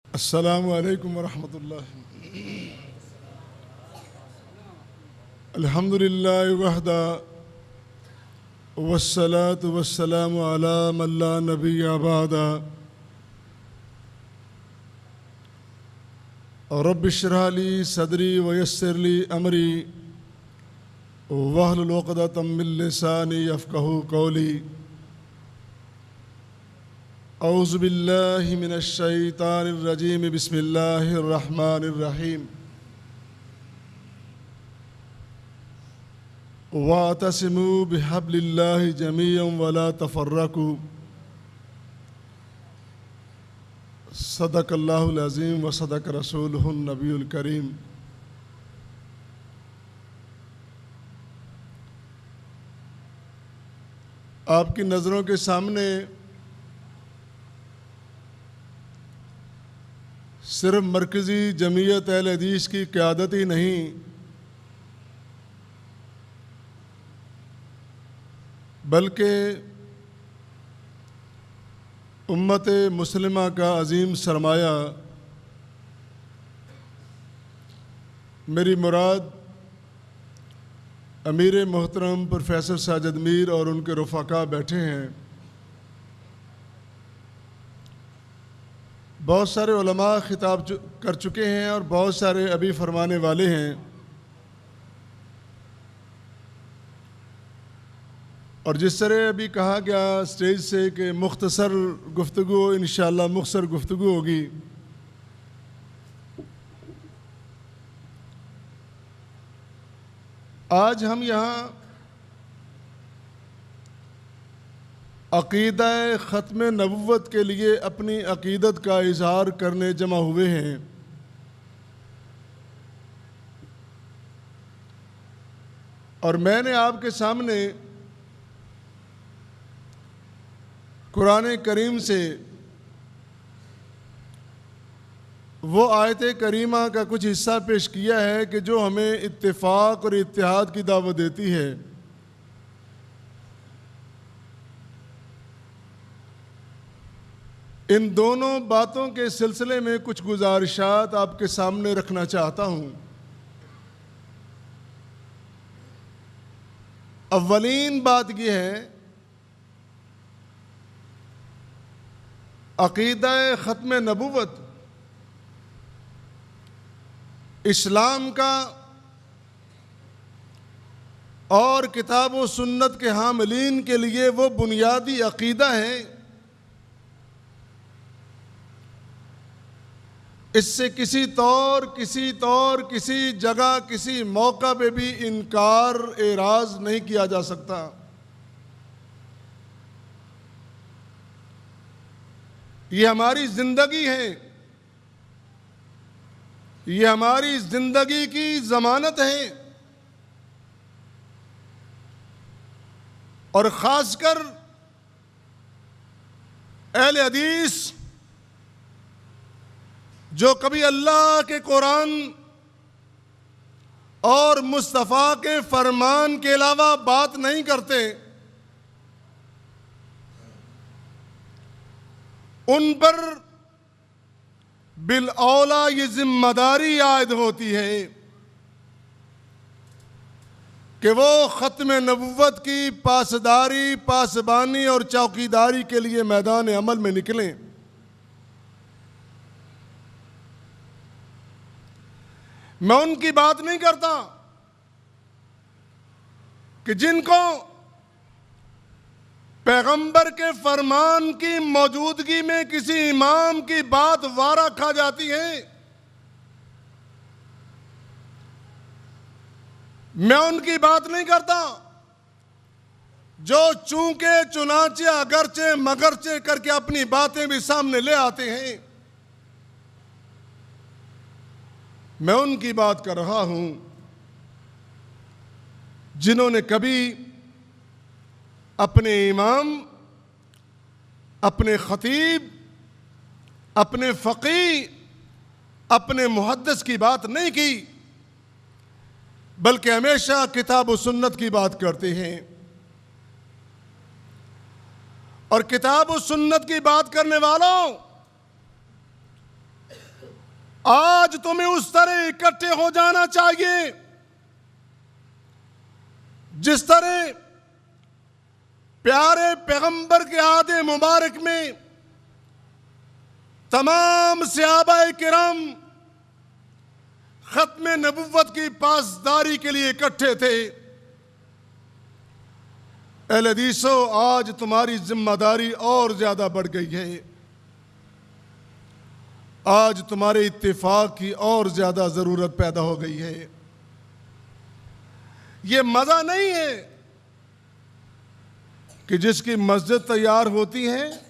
अस्सलामु अलैकुम वरहमतुल्लाह। अल्हम्दुलिल्लाहि वहदा वस्सलातु वस्सलामु अला मन ला नबिय्य बअदा। रब्बि इश्रह ली सदरी वयस्सिर ली अमरी वहलुल उक़दतम मिन लिसानी यफ़क़हू क़ौली। औज़ु बिल्लाहि मिनश शैतानिर रजीम बिस्मिल्लाहिर रहमानिर रहीम। वातसिमू बिहब्लिल्लाहि जमीअन वला तफ़र्रक़ू। सदक़ल्लाहुल अज़ीम व सदक़ रसूलुहुन नबियुल करीम। आपकी नज़रों के सामने सिर्फ मरकज़ी जमीयत अहले हदीस की क़यादत ही नहीं, बल्कि उम्मत मुस्लिमा का अज़ीम सरमाया, मेरी मुराद अमीर मोहतरम प्रोफेसर साजिद मीर और उनके रफ़ाक़ा बैठे हैं। बहुत सारे उलमा खिताब कर चुके हैं और बहुत सारे अभी फरमाने वाले हैं। और जिस तरह अभी कहा गया स्टेज से कि मुख्तसर गुफ्तगू, इंशाअल्लाह मुख्तसर गुफ्तगू होगी। आज हम यहाँ अक़ीदा ख़त्म नबुव्वत के लिए अपनी अक़ीदत का इज़हार करने जमा हुए हैं। और मैंने आपके सामने कुरान करीम से वो आयत करीमा का कुछ हिस्सा पेश किया है कि जो हमें इत्तेफाक और इत्तेहाद की दावत देती है। इन दोनों बातों के सिलसिले में कुछ गुजारिशात आपके सामने रखना चाहता हूँ। अव्वलीन बात यह है, अक़ीदा ख़त्म नबुव्वत इस्लाम का और किताब व सुन्नत के हामिलीन के लिए वो बुनियादी अक़ीदा है। इससे किसी जगह किसी मौका पे भी इनकार एराज नहीं किया जा सकता। ये हमारी ज़िंदगी है, ये हमारी ज़िंदगी की ज़मानत है। और ख़ासकर अहले हदीस जो कभी अल्लाह के कुरान और मुस्तफ़ा के फरमान के अलावा बात नहीं करते, उन पर बिल औला ये जिम्मेदारी आयद होती है कि वो ख़त्म नबुव्वत की पासदारी, पासबानी और चौकीदारी के लिए मैदान अमल में निकलें। मैं उनकी बात नहीं करता कि जिनको पैगंबर के फरमान की मौजूदगी में किसी इमाम की बात वारा खा जाती है। मैं उनकी बात नहीं करता जो चूंके चुनाचे अगरचे मगरचे करके अपनी बातें भी सामने ले आते हैं। मैं उनकी बात कर रहा हूं जिन्होंने कभी अपने इमाम, अपने खतीब, अपने फ़क़ीह, अपने मुहद्दिस की बात नहीं की, बल्कि हमेशा किताब व सुन्नत की बात करते हैं। और किताब व सुन्नत की बात करने वालों, आज तुम्हें उस तरह इकट्ठे हो जाना चाहिए जिस तरह प्यारे पैगंबर के आदे मुबारक में तमाम सहाबाए किराम खत्म नबुव्वत की पासदारी के लिए इकट्ठे थे। अहले हदीसो, आज तुम्हारी जिम्मेदारी और ज्यादा बढ़ गई है। आज तुम्हारे इत्तेफाक की और ज्यादा जरूरत पैदा हो गई है। ये मजा नहीं है कि जिसकी मस्जिद तैयार होती है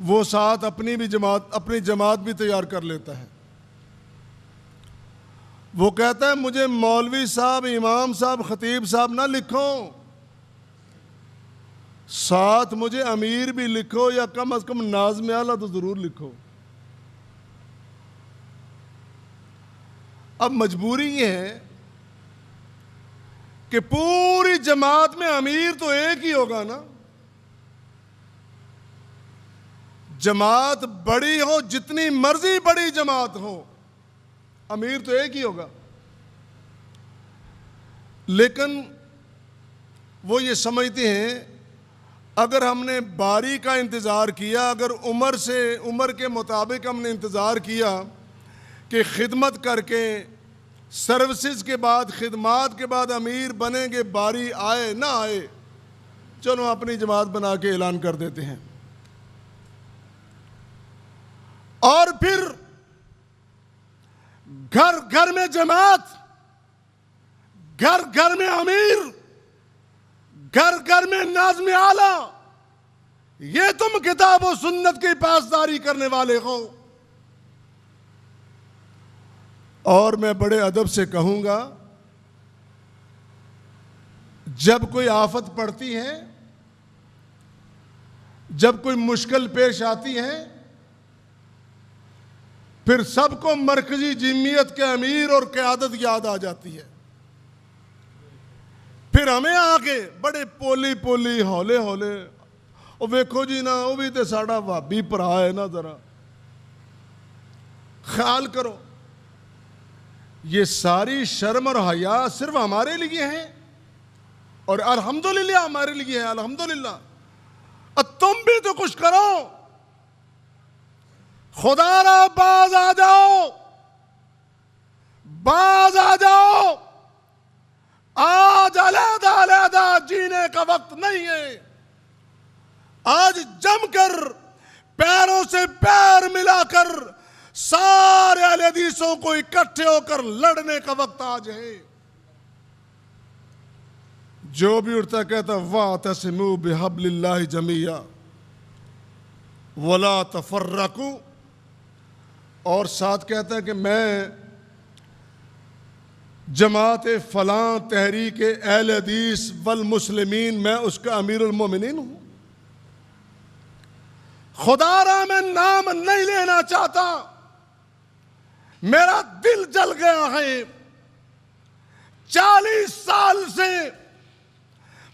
वो साथ अपनी जमात भी तैयार कर लेता है। वो कहता है मुझे मौलवी साहब, इमाम साहब, खतीब साहब ना लिखो, साथ मुझे अमीर भी लिखो या कम से कम नाज़्म आला तो जरूर लिखो। अब मजबूरी ये है कि पूरी जमात में अमीर तो एक ही होगा ना। जमात बड़ी हो, जितनी मर्जी बड़ी जमात हो, अमीर तो एक ही होगा। लेकिन वो ये समझते हैं अगर हमने बारी का इंतज़ार किया, अगर उम्र के मुताबिक हमने इंतज़ार किया कि खिदमत करके सर्विसेज के बाद, खिदमात के बाद अमीर बनेंगे, बारी आए ना आए, चलो अपनी जमात बना के ऐलान कर देते हैं। और फिर घर घर में जमात, घर घर में अमीर, घर घर में नाज़्म आला, ये तुम किताब और सुन्नत की पासदारी करने वाले हो। और मैं बड़े अदब से कहूंगा, जब कोई आफत पड़ती है, जब कोई मुश्किल पेश आती है, फिर सबको मरकजी जिम्मियत के अमीर और क़यादत याद आ जाती है। फिर हमें आके बड़े पोली पोली हौले हौले, और वेखो जी ना, वो भी तो साड़ा भाभी भरा है ना, जरा ख्याल करो। ये सारी शर्म और हया सिर्फ हमारे लिए है, और अल्हम्दुलिल्लाह हमारे लिए है, अल्हम्दुलिल्लाह। अब तुम भी तो कुछ करो। खुदारा बाज आ जाओ, बाज आ जाओ। आज अलहदा अलहदा जीने का वक्त नहीं है। आज जमकर पैरों से पैर मिलाकर सारे अहले हदीसों को इकट्ठे होकर लड़ने का वक्त आज है। जो भी उठता कहता वातसिमू बिहब्लिल्लाहि जमीया वला तफर्रकू, और साथ कहता है कि मैं जमात फलां तहरीक अहले हदीस वल मुस्लिमीन, मैं उसका अमीरुल मोमिनीन हूं। खुदारा मैं नाम नहीं लेना चाहता, मेरा दिल जल गया है। 40 साल से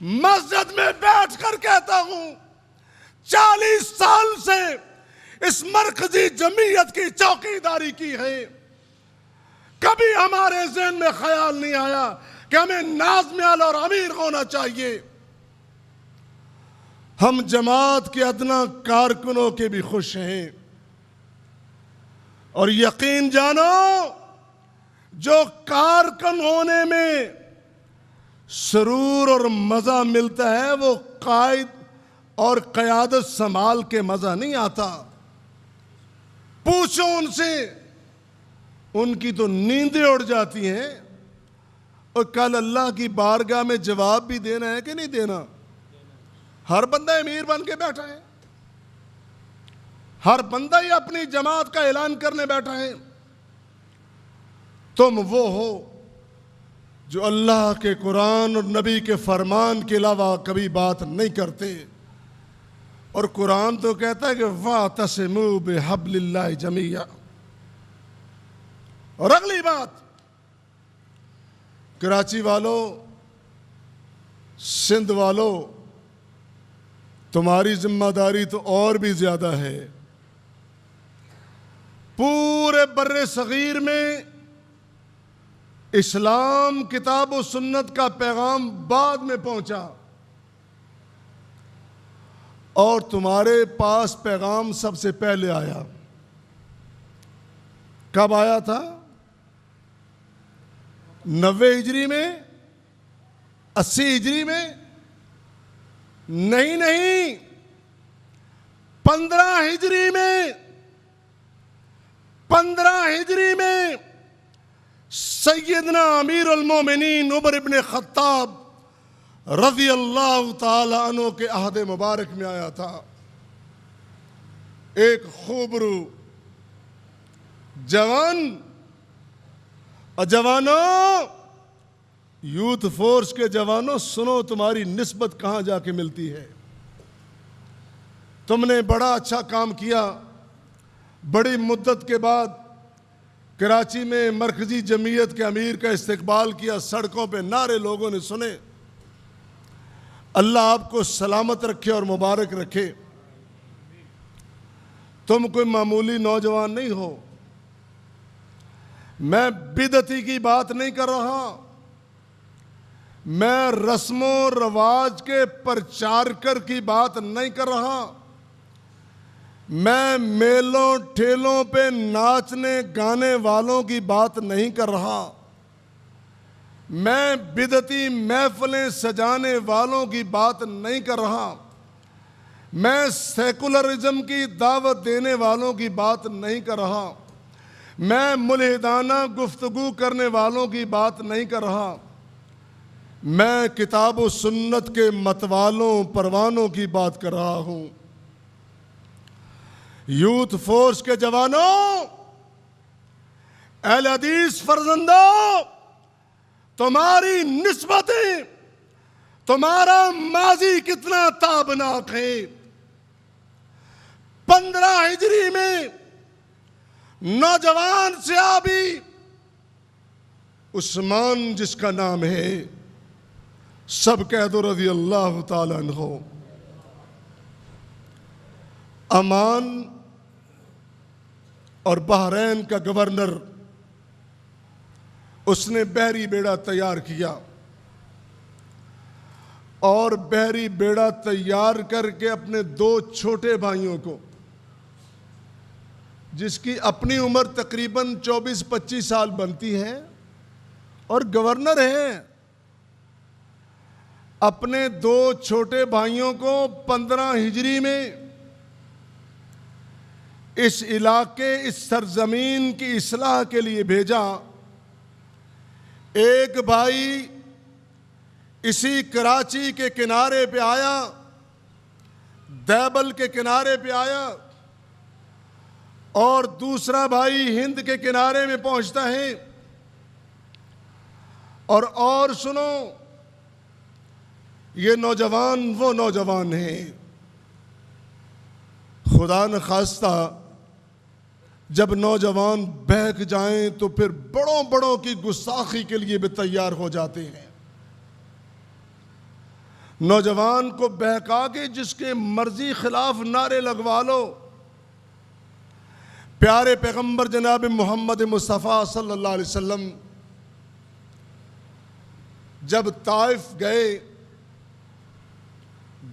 मस्जिद में बैठकर कहता हूं, 40 साल से इस मरकजी जमीयत की चौकीदारी की है। कभी हमारे ज़हन में ख्याल नहीं आया कि हमें नाज़्म आला और अमीर होना चाहिए। हम जमात के अदना कारकुनों के भी खुश हैं। और यकीन जानो, जो कारकुन होने में सुरूर और मजा मिलता है, वो कायद और क़यादत संभाल के मजा नहीं आता। पूछो उनसे, उनकी तो नींदें उड़ जाती हैं। और कल अल्लाह की बारगाह में जवाब भी देना है कि नहीं देना। हर बंदा अमीर बन के बैठा है, हर बंदा ही अपनी जमात का ऐलान करने बैठा है। तुम वो हो जो अल्लाह के कुरान और नबी के फरमान के अलावा कभी बात नहीं करते। और कुरान तो कहता है कि वातसिमू बिहब्लिल्लाहि जमीया। और अगली बात, कराची वालों, सिंध वालों, तुम्हारी जिम्मेदारी तो और भी ज्यादा है। पूरे बर्रे सगीर में इस्लाम किताब और सुन्नत का पैगाम बाद में पहुंचा और तुम्हारे पास पैगाम सबसे पहले आया। कब आया था? 90 हिजरी में, 80 हिजरी में? नहीं, 15 हिजरी में। 15 हिजरी में सैयदना अमीर अल मोमिनीन उमर इब्न खत्ताब रज़ी अल्लाह ताला अन्हु के अहद मुबारक में आया था। एक खूबरू जवान, जवानों, यूथ फोर्स के जवानों, सुनो तुम्हारी निस्बत कहां जाके मिलती है। तुमने बड़ा अच्छा काम किया। बड़ी मुद्दत के बाद कराची में मरकजी जमीयत के अमीर का इस्तकबाल किया। सड़कों पे नारे लोगों ने सुने। अल्लाह आपको सलामत रखे और मुबारक रखे। तुम कोई मामूली नौजवान नहीं हो। मैं बिदअती की बात नहीं कर रहा, मैं रस्मों रवाज के प्रचारकर की बात नहीं कर रहा, मैं मेलों ठेलों पे नाचने गाने वालों की बात नहीं कर रहा, मैं बिदअती महफिलें सजाने वालों की बात नहीं कर रहा, मैं सेकुलरिज्म की दावत देने वालों की बात नहीं कर रहा, मैं मुल्हिदाना गुफ्तगू करने वालों की बात नहीं कर रहा, मैं किताब और सुन्नत के मतवालों परवानों की बात कर रहा हूं। यूथ फोर्स के जवानों, अहले हदीस फर्जंदों, तुम्हारी निस्बतें, तुम्हारा माजी कितना ताबनाक है। 15 हिजरी में नौजवान सहाबी उस्मान जिसका नाम है, सब कह दो रज़ी अल्लाह ताला अन्हु। अमान और बहरैन का गवर्नर, उसने बहरी बेड़ा तैयार किया और बहरी बेड़ा तैयार करके अपने 2 छोटे भाइयों को, जिसकी अपनी उम्र तकरीबन 24-25 साल बनती है और गवर्नर है, अपने 2 छोटे भाइयों को 15 हिजरी में इस इलाके, इस सरजमीन की इस्लाह के लिए भेजा। एक भाई इसी कराची के किनारे पे आया, दैबल के किनारे पे आया, और दूसरा भाई हिंद के किनारे में पहुंचता है। और सुनो, ये नौजवान वो नौजवान हैं, खुदा न खास्ता जब नौजवान बहक जाएं तो फिर बड़ों बड़ों की गुस्ताखी के लिए भी तैयार हो जाते हैं। नौजवान को बहका के जिसके मर्जी खिलाफ नारे लगवा लो। प्यारे पैगंबर जनाब मोहम्मद मुस्तफ़ा सल्लल्लाहु अलैहि वसल्लम जब ताइफ गए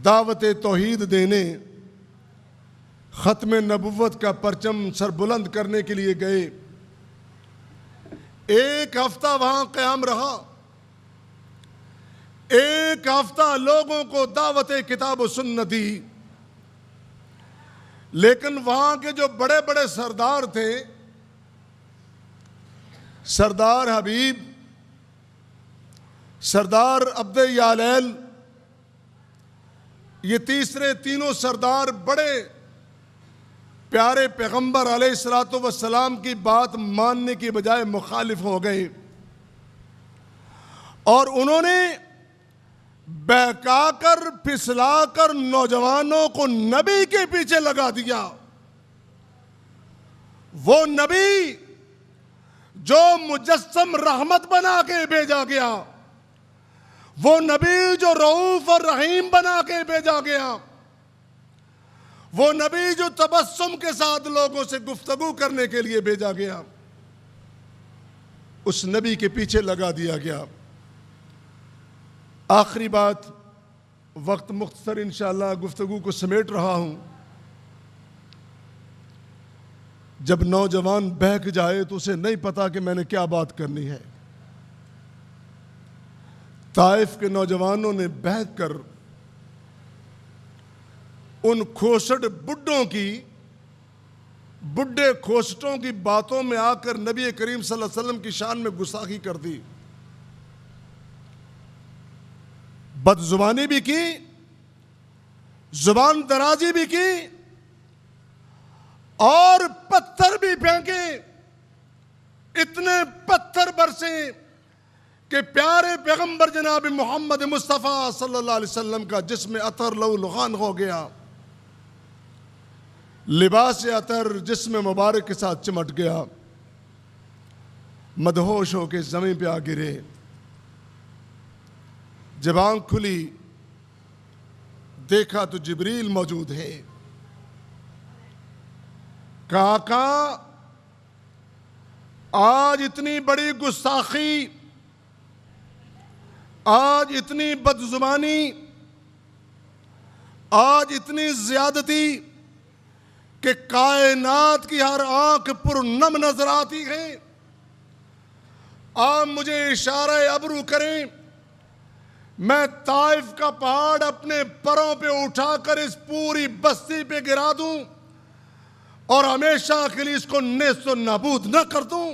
दावत तौहीद देने, ख़त्म नबुव्वत का परचम सर बुलंद करने के लिए गए, 1 हफ्ता वहां क़याम रहा। 1 हफ्ता लोगों को दावत किताब और सुन्नत दी। लेकिन वहां के जो बड़े बड़े सरदार थे, सरदार हबीब, सरदार अब्द यालैल, ये तीनों सरदार बड़े प्यारे पैगंबर अलैहिस्सलातु वस्सलाम की बात मानने की बजाय मुखालिफ हो गए और उन्होंने बहकाकर फिसलाकर नौजवानों को नबी के पीछे लगा दिया। वो नबी जो मुजस्सम रहमत बना के भेजा गया, वो नबी जो रऊफ और रहीम बना के भेजा गया, वो नबी जो तबस्सुम के साथ लोगों से गुफ्तगू करने के लिए भेजा गया, उस नबी के पीछे लगा दिया गया। आखिरी बात, वक्त मुख्तसर इंशाअल्लाह गुफ्तगू को समेट रहा हूं। जब नौजवान बहक जाए तो उसे नहीं पता कि मैंने क्या बात करनी है। ताइफ के नौजवानों ने बहक कर उन खोसट बुढ़े खोसटों की बातों में आकर नबी करीम सल्लल्लाहु अलैहि वसल्लम की शान में गुस्ताखी कर दी, बदजुबानी भी की, जुबान दराजी भी की और पत्थर भी फेंके। इतने पत्थर बरसे कि प्यारे पैगंबर जनाब मोहम्मद मुस्तफ़ा सल्लल्लाहु अलैहि वसल्लम का जिस्म अतर लहू-लुहान हो गया, लिबास अतर जिस्म मुबारक के साथ चिमट गया, मदहोश होके जमीन पे आ गिरे। जब आंख खुली देखा तो जिब्रील मौजूद है। काका आज इतनी बड़ी गुस्ताखी, आज इतनी बदजुबानी, आज इतनी ज्यादती कि कायनात की हर आंख पुरनम नजर आती है। आप मुझे इशारा अबरू करें, मैं ताइफ का पहाड़ अपने परों पे उठाकर इस पूरी बस्ती पे गिरा दूं और हमेशा के लिए इसको नेस्तो नाबूद न कर दूं।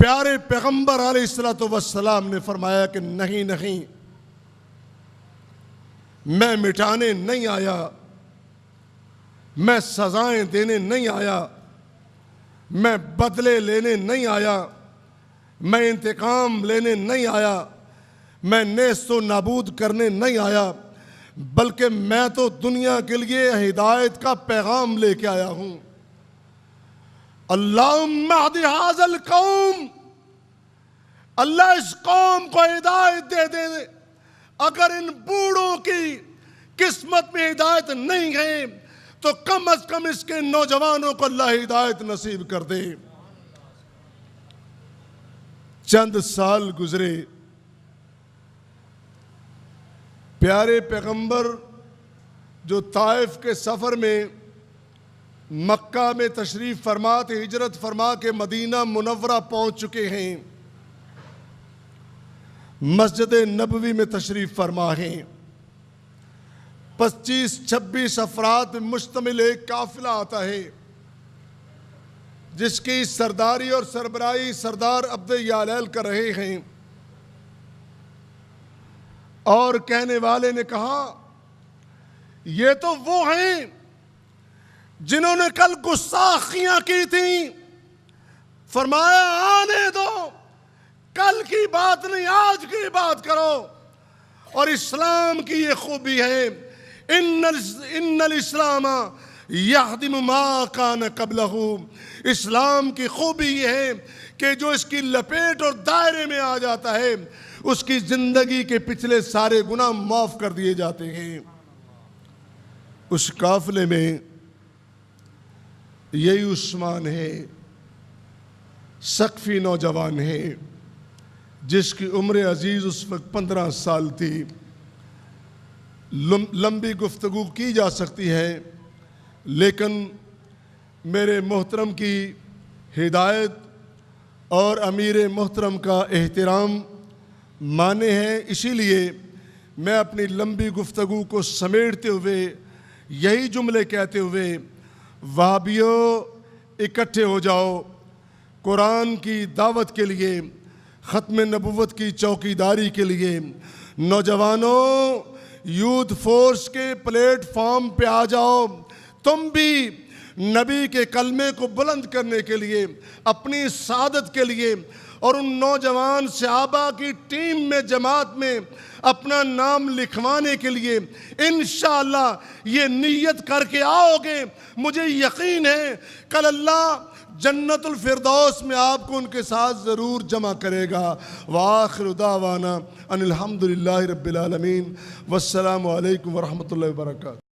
प्यारे पैगंबर अलैहिस्सलातु वस्सलाम ने फरमाया कि नहीं नहीं, मैं मिटाने नहीं आया, मैं सजाएं देने नहीं आया, मैं बदले लेने नहीं आया, मैं इंतकाम लेने नहीं आया, मैं नेस्तो नाबूद करने नहीं आया, बल्कि मैं तो दुनिया के लिए हिदायत का पैगाम लेके आया हूं। अल्लाहुम्मा हदी हाज़ल कौम, अल्लाह इस कौम को हिदायत दे दे। अगर इन बूढ़ों की किस्मत में हिदायत नहीं है तो कम अज कम इसके नौजवानों को अल्लाह हिदायत नसीब कर दे। चंद साल गुजरे, प्यारे पैगंबर जो ताइफ के सफर में मक्का में तशरीफ फरमा थे, हिजरत फरमा के मदीना मुनव्वरा पहुंच चुके हैं, मस्जिद नबवी में तशरीफ फरमा हैं। 25-26 अफराद में मुश्तमिल एक काफिला आता है जिसकी सरदारी और सरबराही सरदार अब्द यालैल कर रहे हैं। और कहने वाले ने कहा, ये तो वो हैं जिन्होंने कल गुस्ताखियां की थी। फरमाया आने दो, कल की बात नहीं आज की बात करो। और इस्लाम की ये खूबी है, इन्नल इस्लाम यहदिम मा कान कबलहू। इस्लाम की खूबी ये है कि जो इसकी लपेट और दायरे में आ जाता है उसकी जिंदगी के पिछले सारे गुनाह माफ कर दिए जाते हैं। उस काफिले में यही उस्मान है, सकफी नौजवान है जिसकी उम्र अजीज उस वक्त 15 साल थी। लंबी गुफ्तगू की जा सकती है, लेकिन मेरे मोहतरम की हिदायत और अमीर मोहतरम का एहतराम माने हैं, इसीलिए मैं अपनी लंबी गुफ्तगू को समेटते हुए यही जुमले कहते हुए, वहाबियों इकट्ठे हो जाओ, कुरान की दावत के लिए, ख़त्म नबुव्वत की चौकीदारी के लिए। नौजवानों, यूथ फोर्स के प्लेटफॉर्म पे आ जाओ, तुम भी नबी के कलमे को बुलंद करने के लिए, अपनी सादत के लिए और उन नौजवान सहाबा की टीम में, जमात में अपना नाम लिखवाने के लिए इंशाअल्लाह ये नियत करके आओगे। मुझे यकीन है कल अल्लाह जन्नतुल फिरदौस में आपको उनके साथ ज़रूर जमा करेगा। वाखिर दावाना अनिल हम्दुलिल्लाहि रब्बिल आलमीन, वस्सलामु अलैकुम वरहमतुल्लाहि वबरकातुहू।